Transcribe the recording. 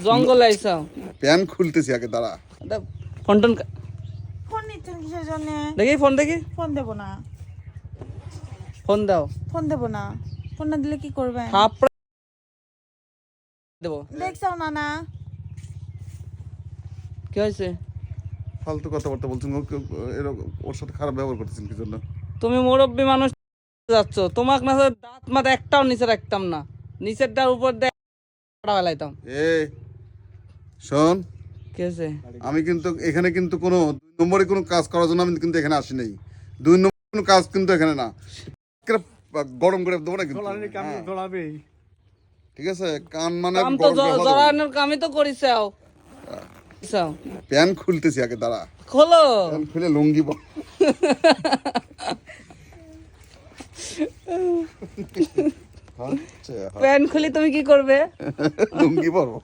জঙ্গলে আইসাও। প্যান খুলতেছি আগে, দাঁড়া। ফোন টোন ফোন নিচ্ছেন কিসের জন্য? দেখি, ফোন দেখি। ফোন দেবো না, ফোন দাও। ফোন দেবো না। ফোন না দিলে কি করবেন? থাপড়া দেবো। দেখছাও না না? কি হয়েছে? ফালতু কথাবার্তা বলছেন, এরকম ওর সাথে খারাপ ব্যবহার করতেছেন কি জন্য? তুমি মুরব্বী মানুষ যাচ্ছ, তোমাক না দাঁত মাত একটাও নিচে রাখতাম না, নিচেরটার উপর দিয়ে ফেলাইতাম। শোন, কি হয়েছে? আমি কিন্তু এখানে কিন্তু কোনো 2 নম্বরে কোনো কাজ করার জন্য আমি কিন্তু এখানে আসি নাই। 2 নম্বর কোনো কাজ কিন্তু এখানে না। গরম করে দেবো না কিন্তু, হ্যাঁ। ঠিক আছে, কান মানে কাম তো জড়ানোর কামই তো করিস। প্যান খুলতেছি আগে, দাঁড়া। খোলো। প্যান খুলে লুঙ্গি পর। প্যান্ট খুলি তুমি কি করবে? লুঙ্গি পরবো।